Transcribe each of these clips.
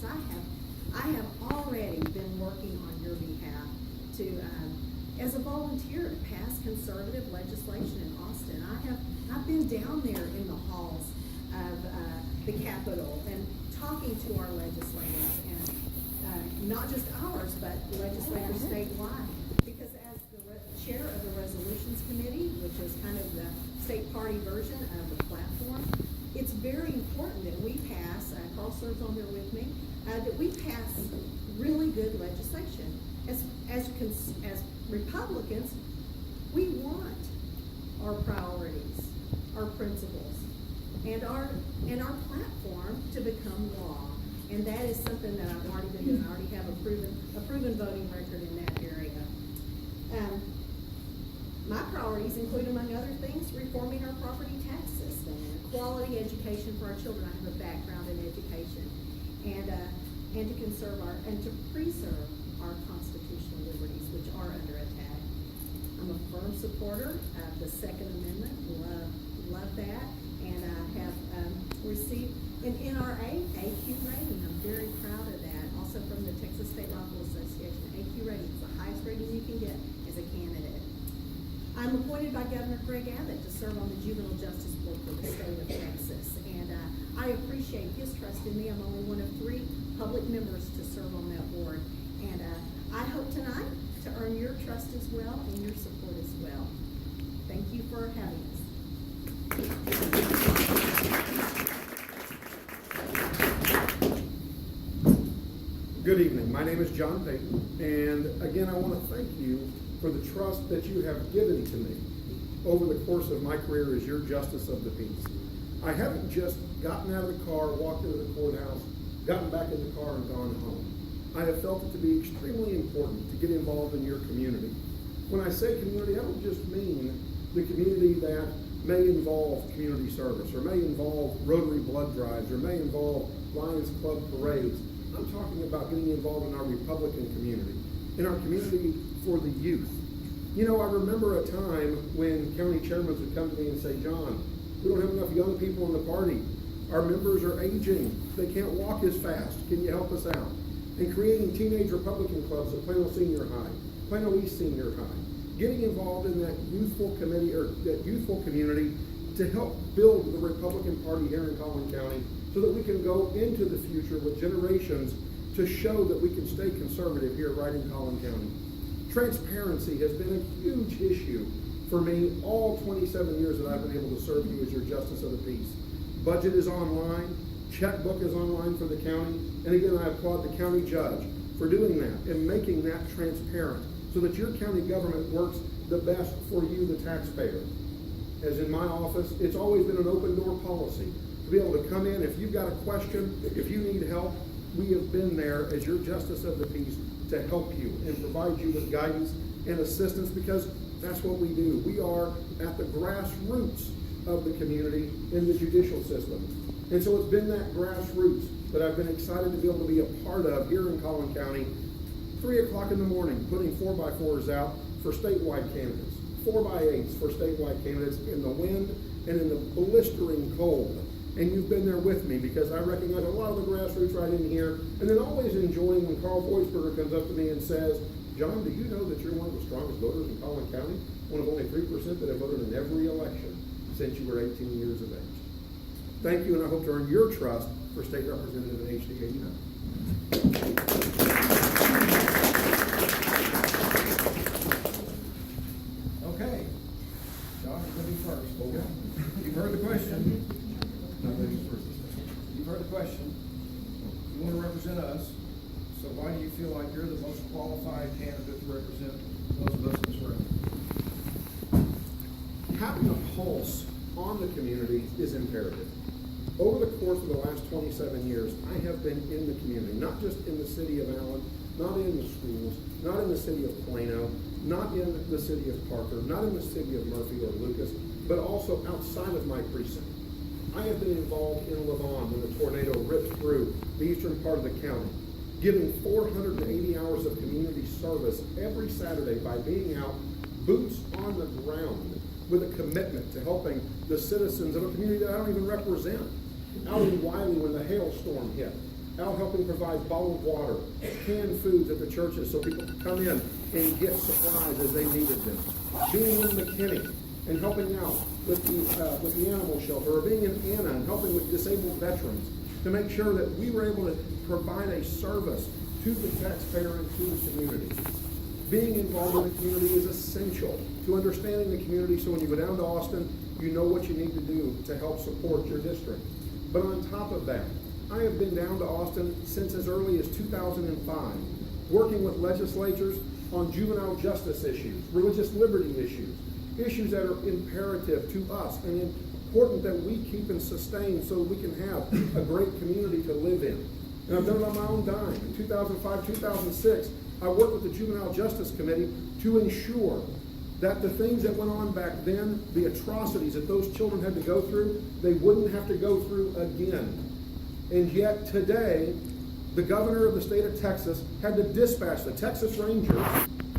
Congress, I have already been working on your behalf to, as a volunteer, to pass conservative legislation in Austin. I've been down there in the halls of the Capitol and talking to our legislators, and not just ours, but legislators statewide. Because as the chair of the Resolutions Committee, which is kind of the state party version of the platform, it's very important that we pass, Carl serves on there with me, that we pass really good legislation. As Republicans, we want our priorities, our principles, and our platform to become law. And that is something that I've already been doing. I already have a proven voting record in that area. My priorities include, among other things, reforming our property tax system and quality education for our children. I have a background in education, and to conserve and to preserve our constitutional liberties, which are under attack. I'm a firm supporter of the Second Amendment. Love that, and I have received an NRA AQ rating. I'm very proud of that. Also from the Texas State Rifle Association, AQ rating is the highest rating you can get as a candidate. I'm appointed by Governor Greg Abbott to serve on the Juvenile Justice Board for the state of Texas, and I appreciate his trust in me. I'm only one of 3 public members to serve on that board, and I hope tonight to earn your trust as well and your support as well. Thank you for having us. Good evening. My name is John Payton, and again, I want to thank you for the trust that you have given to me over the course of my career as your Justice of the Peace. I haven't just gotten out of the car, walked into the courthouse, gotten back in the car, and gone home. I have felt it to be extremely important to get involved in your community. When I say community, I don't just mean the community that may involve community service, or may involve Rotary blood drives, or may involve Lions Club parades. I'm talking about getting involved in our Republican community, in our community for the youth. You know, I remember a time when county chairmen would come to me and say, John, we don't have enough young people in the party. Our members are aging. They can't walk as fast. Can you help us out? And creating teenage Republican clubs at Plano Senior High, Plano East Senior High, getting involved in that youthful committee or that youthful community to help build the Republican Party here in Collin County so that we can go into the future with generations to show that we can stay conservative here right in Collin County. Transparency has been a huge issue for me all 27 years that I've been able to serve you as your Justice of the Peace. Budget is online, checkbook is online for the county, and again, I applaud the county judge for doing that and making that transparent so that your county government works the best for you, the taxpayer. As in my office, it's always been an open door policy to be able to come in if you've got a question, if you need help. We have been there as your Justice of the Peace to help you and provide you with guidance and assistance, because that's what we do. We are at the grassroots of the community in the judicial system. And so it's been that grassroots that I've been excited to be able to be a part of here in Collin County. 3 o'clock in the morning, putting 4x4s out for statewide candidates, 4x8s for statewide candidates in the wind and in the blistering cold. And you've been there with me, because I recognize a lot of the grassroots right in here, and then always enjoying when Carl Voisberger comes up to me and says, John, do you know that you're one of the strongest voters in Collin County? One of only 3% that have voted in every election since you were 18 years of age. Thank you, and I hope to earn your trust for State Representative in HD 89. Okay. John, you're going to be first. Okay. You've heard the question. You've heard the question. You want to represent us, so why do you feel like you're the most qualified candidate to represent those of us in this room? Having a pulse on the community is imperative. Over the course of the last 27 years, I have been in the community, not just in the city of Allen, not in the schools, not in the city of Plano, not in the city of Parker, not in the city of Murphy or Lucas, but also outside of my precinct. I have been involved in Levon when the tornado ripped through the eastern part of the county, giving 480 hours of community service every Saturday by being out, boots on the ground, with a commitment to helping the citizens of a community that I don't even represent. Out in Wiley when the hailstorm hit, out helping provide bottled water, canned foods at the churches so people could come in and get supplies as they needed them. Being in McKinney and helping out with the animal shelter, or being in Anna and helping with disabled veterans to make sure that we were able to provide a service to the taxpayer and to the community. Being involved in the community is essential to understanding the community, so when you go down to Austin, you know what you need to do to help support your district. But on top of that, I have been down to Austin since as early as 2005, working with legislatures on juvenile justice issues, religious liberty issues, issues that are imperative to us and important that we keep and sustain so that we can have a great community to live in. And I've done it on my own dime. In 2005, 2006, I worked with the Juvenile Justice Committee to ensure that the things that went on back then, the atrocities that those children had to go through, they wouldn't have to go through again. And yet today, the governor of the state of Texas had to dispatch the Texas Rangers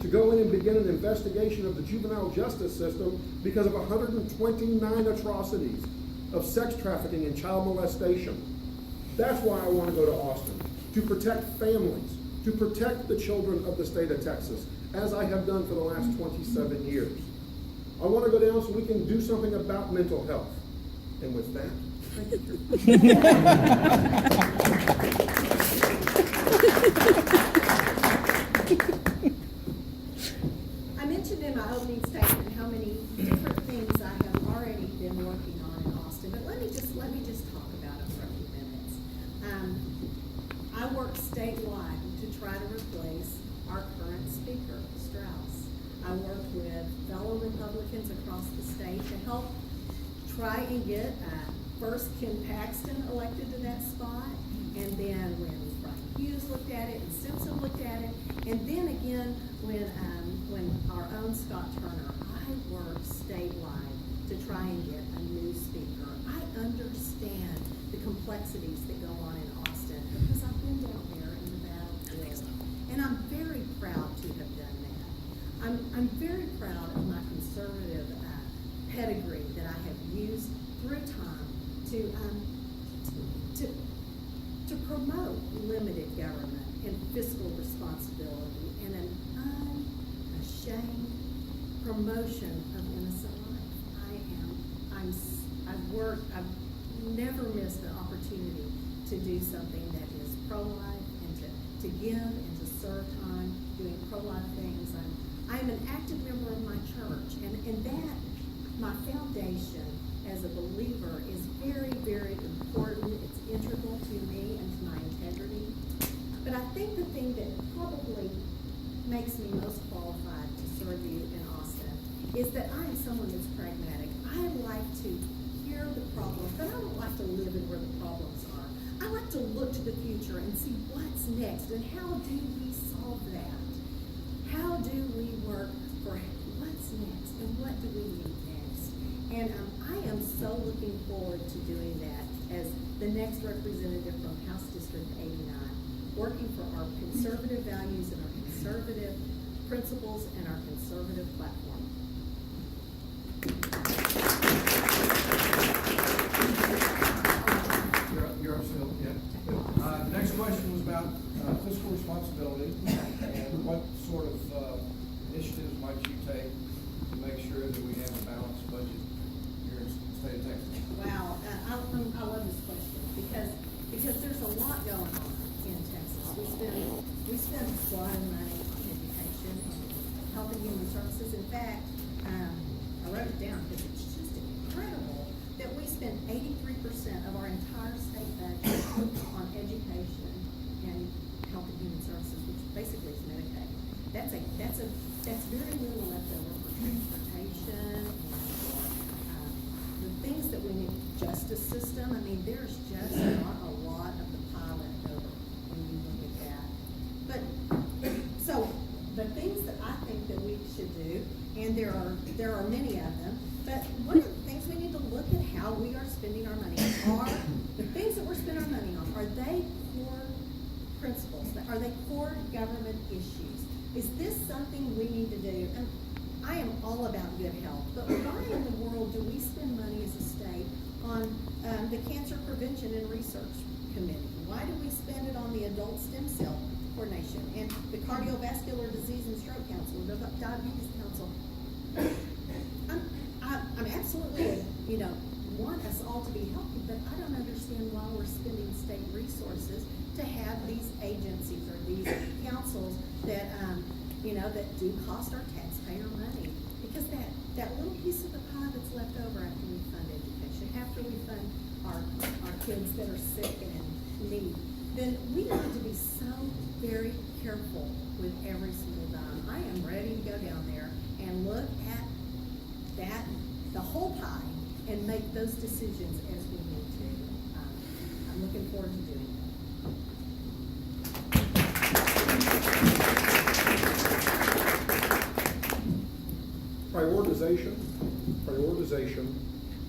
to go in and begin an investigation of the juvenile justice system because of 129 atrocities of sex trafficking and child molestation. That's why I want to go to Austin, to protect families, to protect the children of the state of Texas, as I have done for the last 27 years. I want to go down so we can do something about mental health. And with that, thank you. I mentioned in my opening statement how many different things I have already been working on in Austin, but let me just talk about it for a few minutes. I work statewide to try to replace our current speaker, Strauss. I worked with fellow Republicans across the state to help try and get first Ken Paxton elected to that spot, and then when Brian Hughes looked at it and Simpson looked at it, and then again when our own Scott Turner. I worked statewide to try and get a new speaker. I understand the complexities that go on in Austin because I've been down there in the battlefield, and I'm very proud to have done that. I'm very proud of my conservative pedigree that I have used through time to promote limited government and fiscal responsibility and an unashamed promotion of innocent life. I've never missed an opportunity to do something that is pro-life and to give and to serve time doing pro-life things. I'm an active member of my church, and that, my foundation as a believer, is very, very important. It's integral to me and to my integrity. But I think the thing that probably makes me most qualified to serve you in Austin is that I am someone that's pragmatic. I like to hear the problems, but I don't like to live in where the problems are. I like to look to the future and see what's next and how do we solve that? How do we work for what's next and what do we need next? And I am so looking forward to doing that as the next representative from House District 89, working for our conservative values and our conservative principles and our conservative platform. You're up still, yeah. The next question was about fiscal responsibility and what sort of initiatives might you take to make sure that we have a balanced budget here in the state of Texas? Wow, I love this question because there's a lot going on in Texas. We spend a lot of money on education and health and human services. In fact, I wrote it down because it's just incredible that we spend 83% of our entire state budget on education and health and human services, which basically is Medicaid. That's very little left over for transportation and for the things that we need. Justice system. I mean, there's just not a lot of the pie left over when you look at that. But so the things that I think that we should do, and there are many of them, but one of the things we need to look at how we are spending our money. Are the things that we're spending our money on, are they core principles? Are they core government issues? Is this something we need to do? And I am all about good health, but why in the world do we spend money as a state on the Cancer Prevention and Research committee? Why do we spend it on the adult stem cell coordination and the cardiovascular disease and stroke council, the diabetes council? I'm absolutely, want us all to be healthy, but I don't understand why we're spending state resources to have these agencies or these councils that, that do cost our taxpayer money. Because that little piece of the pie that's left over after we fund education, after we fund our kids that are sick and in need, then we need to be so very careful with every single dime. I am ready to go down there and look at the whole pie, and make those decisions as we need to. I'm looking forward to doing that.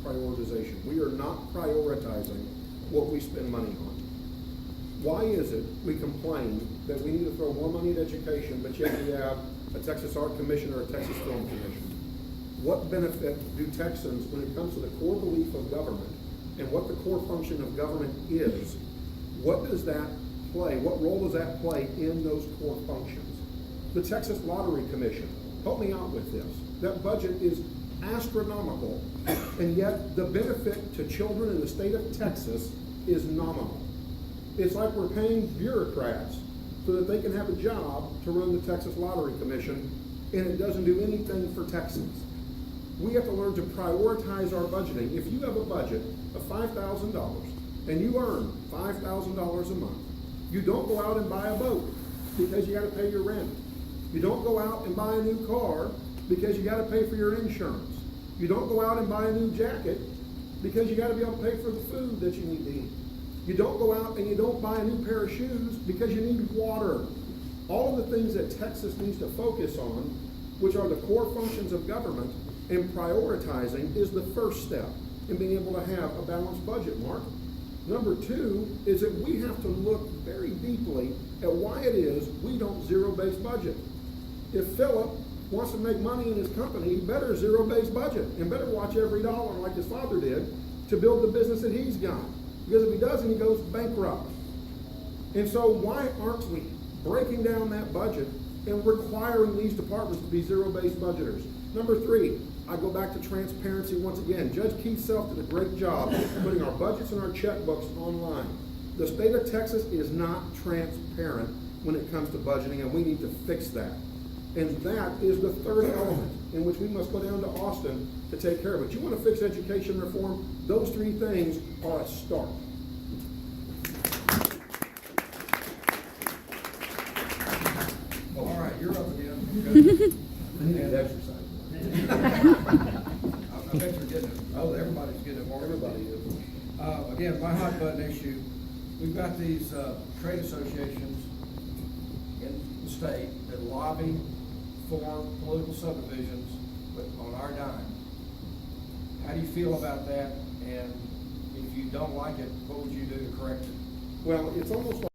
Prioritization. We are not prioritizing what we spend money on. Why is it we complain that we need to throw more money at education, but yet we have a Texas Art Commission or a Texas Film Commission? What benefit do Texans, when it comes to the core belief of government and what the core function of government is, what does that play? What role does that play in those core functions? The Texas Lottery Commission, help me out with this. That budget is astronomical, and yet the benefit to children in the state of Texas is nominal. It's like we're paying bureaucrats so that they can have a job to run the Texas Lottery Commission, and it doesn't do anything for Texans. We have to learn to prioritize our budgeting. If you have a budget of $5,000 and you earn $5,000 a month, you don't go out and buy a boat because you got to pay your rent. You don't go out and buy a new car because you got to pay for your insurance. You don't go out and buy a new jacket because you got to be able to pay for the food that you need to eat. You don't go out and you don't buy a new pair of shoes because you need water. All of the things that Texas needs to focus on, which are the core functions of government, and prioritizing is the first step in being able to have a balanced budget, Mark. Number two is that we have to look very deeply at why it is we don't zero-based budget. If Philip wants to make money in his company, he better zero-based budget and better watch every dollar like his father did to build the business that he's got. Because if he doesn't, he goes bankrupt. And so why aren't we breaking down that budget and requiring these departments to be zero-based budgeters? Number three, I go back to transparency once again. Judge Keith Self did a great job putting our budgets and our checkbooks online. The state of Texas is not transparent when it comes to budgeting, and we need to fix that. And that is the third element in which we must go down to Austin to take care of it. You want to fix education reform? Those three things are a start. All right, you're up again. I need to exercise. I bet you're getting it. Oh, everybody's getting it more. Everybody is. Again, my hot button issue, we've got these trade associations in the state that lobby for political subdivisions on our dime. How do you feel about that? And if you don't like it, what would you do to correct it? Well, it's almost like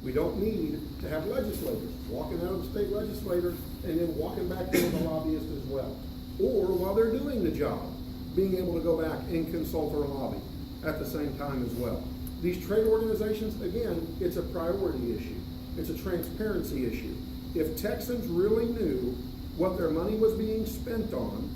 we don't need to have legislators walking out of the state legislature and then walking back into the lobbyists as well. Or while they're doing the job, being able to go back and consult or lobby at the same time as well. These trade organizations, again, it's a priority issue. It's a transparency issue. If Texans really knew what their money was being spent on,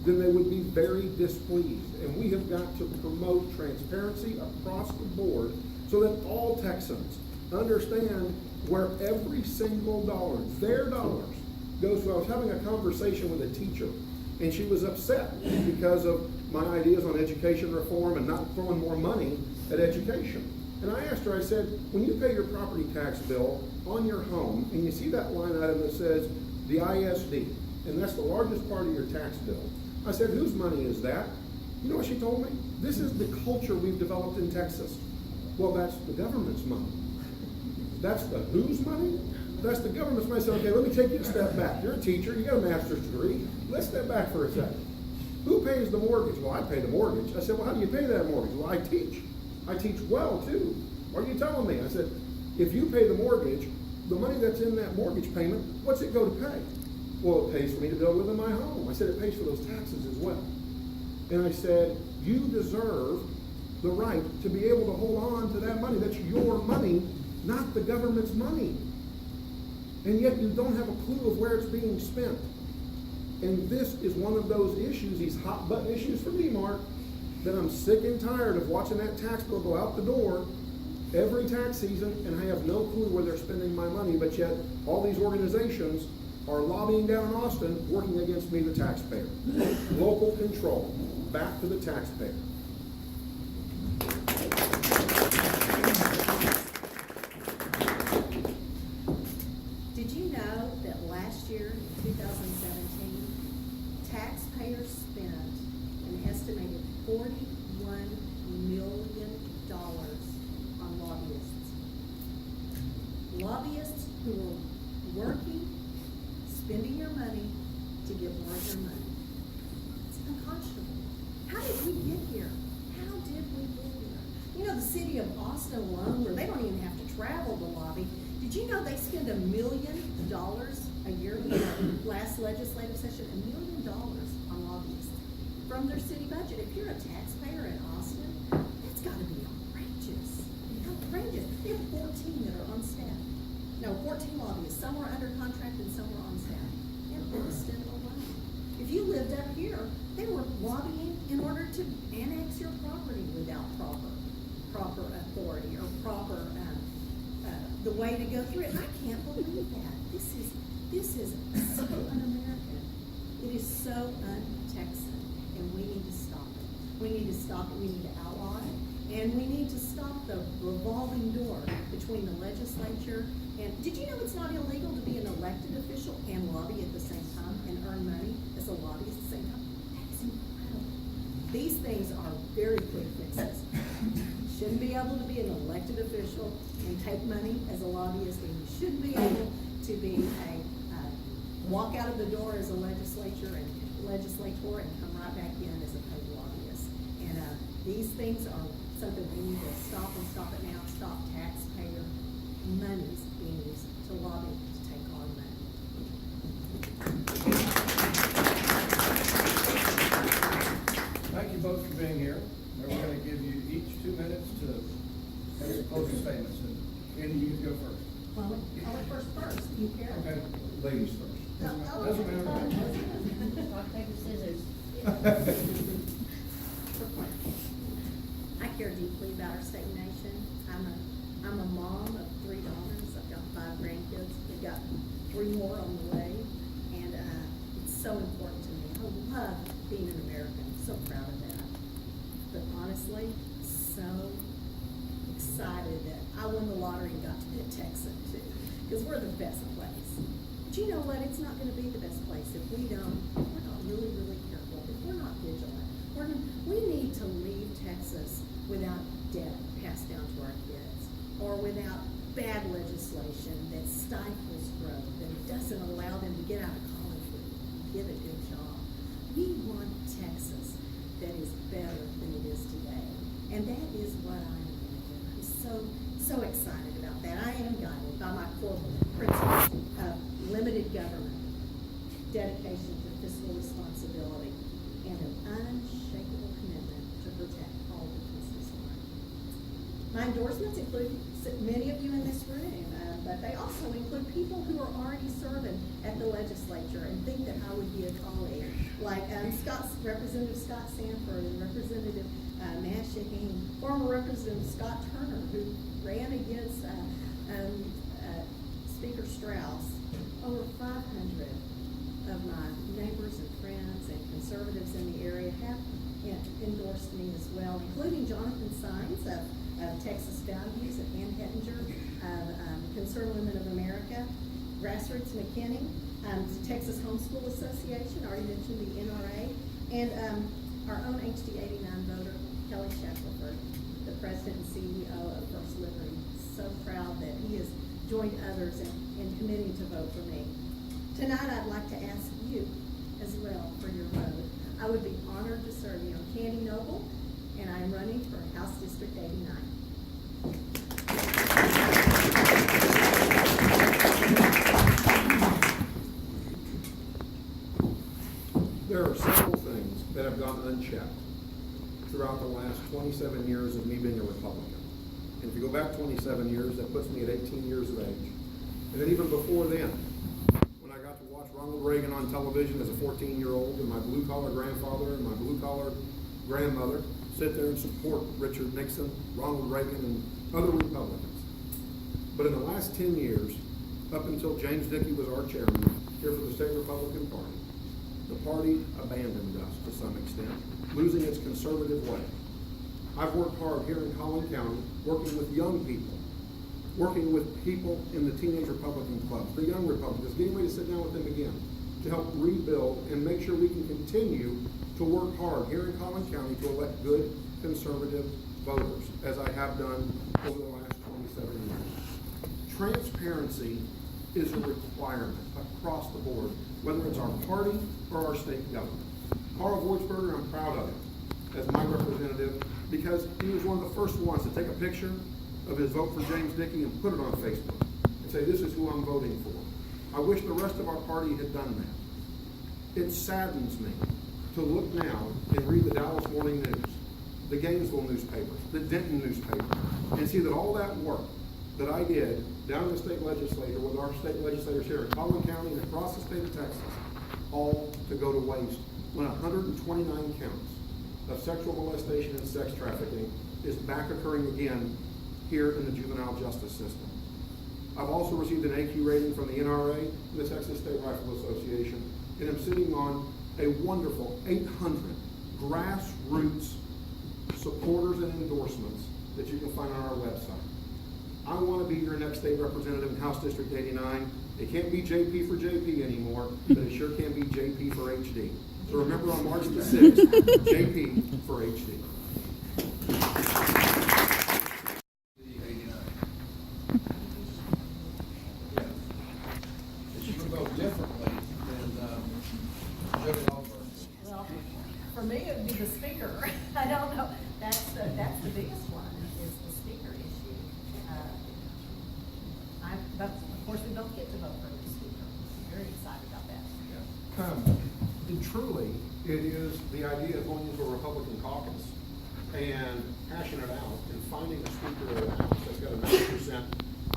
then they would be very displeased. And we have got to promote transparency across the board so that all Texans understand where every single dollar, their dollars, goes to. I was having a conversation with a teacher, and she was upset because of my ideas on education reform and not throwing more money at education. And I asked her, I said, when you pay your property tax bill on your home, and you see that line item that says the ISD, and that's the largest part of your tax bill, I said, whose money is that? You know what she told me? This is the culture we've developed in Texas. Well, that's the government's money. That's the whose money? That's the government's money. I said, okay, let me take you a step back. You're a teacher, you got a master's degree. Let's step back for a second. Who pays the mortgage? Well, I pay the mortgage. I said, well, how do you pay that mortgage? Well, I teach. I teach well, too. What are you telling me? I said, if you pay the mortgage, the money that's in that mortgage payment, what's it go to pay? Well, it pays for me to build within my home. I said, it pays for those taxes as well. And I said, you deserve the right to be able to hold on to that money. That's your money, not the government's money. And yet you don't have a clue of where it's being spent. And this is one of those issues, these hot button issues for me, Mark, that I'm sick and tired of watching that tax bill go out the door every tax season, and I have no clue where they're spending my money, but yet all these organizations are lobbying down in Austin, working against me, the taxpayer. Local control, back to the taxpayer. Did you know that last year, 2017, taxpayers spent an estimated $41 million on lobbyists? Lobbyists who were working, spending your money to get more of your money. It's unconscionable. How did we get here? How did we get here? You know, the city of Austin alone, where they don't even have to travel to lobby, did you know they spend $1 million a year in the last legislative session? $1 million on lobbyists from their city budget. If you're a taxpayer in Austin, that's got to be outrageous. Outrageous. They have 14 that are on staff. No, 14 lobbyists. Some were under contract and some were on staff. In Austin alone. If you lived up here, they were lobbying in order to annex your property without proper authority or proper the way to go through it. I can't believe that. This is so un-American. It is so un-Texan, and we need to stop it. We need to stop it. We need to outlaw it, and we need to stop the revolving door between the legislature and. Did you know it's not illegal to be an elected official and lobby at the same time and earn money as a lobbyist at the same time? That is incredible. These things are very quick fixes. Shouldn't be able to be an elected official and take money as a lobbyist, and you shouldn't be able to be walk out of the door as a legislator and come right back in as a paid lobbyist. And these things are something we need to stop and stop it now. Stop taxpayer monies being used to lobby to take our money. Thank you both for being here. We're going to give you each 2 minutes to make some closing statements. And Andy, you can go first. Well, I'll let first. You care? Okay. Ladies first. Doesn't matter. Rock, paper, scissors. I care deeply about our state nation. I'm a mom of 3 daughters. I've got 5 grandkids. We've got 3 more on the way, and it's so important to me. I love being an American. I'm so proud of that. But honestly, so excited that I won the lottery and got to be a Texan too, because we're the best place. But you know what? It's not going to be the best place if we're not really careful, if we're not vigilant. We need to leave Texas without debt passed down to our kids, or without bad legislation that stifles growth and doesn't allow them to get out of college and get a good job. We want Texas that is better than it is today, and that is what I'm going to do. I'm so excited about that. I am guided by my core principles of limited government, dedication to fiscal responsibility, and an unshakable commitment to protect all businesses alike. My endorsements include many of you in this room, but they also include people who are already serving at the legislature and think that I would be a colleague, like Representative Scott Sanford and Representative Matt Shaheen, former Representative Scott Turner, who ran against Speaker Strauss. Over 500 of my neighbors and friends and conservatives in the area have endorsed me as well, including Jonathan Sines of Texas Values, of Ann Hettinger, of Concerned Women of America, Grassroots McKinney, the Texas Homeschool Association, I already mentioned the NRA, and our own HD 89 voter, Kelly Shackelford, the president and CEO of First Liberty. So proud that he has joined others in committing to vote for me. Tonight I'd like to ask you as well for your vote. I would be honored to serve you. I'm Candy Noble, and I am running for House District 89. There are several things that have gone unchecked throughout the last 27 years of me being a Republican. And if you go back 27 years, that puts me at 18 years of age. And then even before then, when I got to watch Ronald Reagan on television as a 14-year-old, and my blue-collar grandfather and my blue-collar grandmother sit there and support Richard Nixon, Ronald Reagan, and other Republicans. But in the last 10 years, up until James Dickey was our chairman here for the state Republican Party, the party abandoned us to some extent, losing its conservative way. I've worked hard here in Collin County, working with young people, working with people in the teenage Republican clubs, the young Republicans, getting ready to sit down with them again to help rebuild and make sure we can continue to work hard here in Collin County to elect good conservative voters, as I have done over the last 27 years. Transparency is a requirement across the board, whether it's our party or our state government. Carl Voitsberger, I'm proud of him as my representative because he was one of the first ones to take a picture of his vote for James Dickey and put it on Facebook and say, this is who I'm voting for. I wish the rest of our party had done that. It saddens me to look now and read the Dallas Morning News, the Gainesville newspaper, the Denton newspaper, and see that all that work that I did down in the state legislature with our state legislators here in Collin County and across the state of Texas, all to go to waste when 129 counts of sexual molestation and sex trafficking is back occurring again here in the juvenile justice system. I've also received an AQ rating from the NRA and the Texas State Rifle Association, and I'm sitting on a wonderful 800 grassroots supporters and endorsements that you can find on our website. I want to be your next state representative in House District 89. It can't be JP for JP anymore, but it sure can be JP for HD. So remember on March the 6th, JP for HD. She would vote differently than Jody Alford. Well, for me, it would be the speaker. I don't know. That's the biggest one, is the speaker issue. But of course, we don't get to vote for the speaker. I'm very excited about that. And truly, it is the idea of going into a Republican caucus and hashing it out and finding a speaker of the House that's got a 90%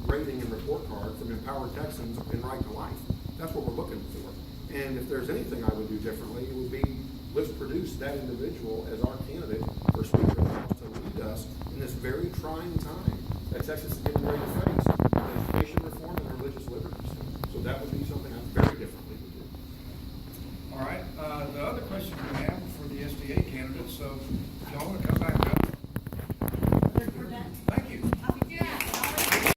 rating and report card from Empowered Texans and Right to Life. That's what we're looking for. And if there's anything I would do differently, it would be let's produce that individual as our candidate for Speaker of the House to lead us in this very trying time that Texas is getting ready to face, with education reform and religious liberties. So that would be something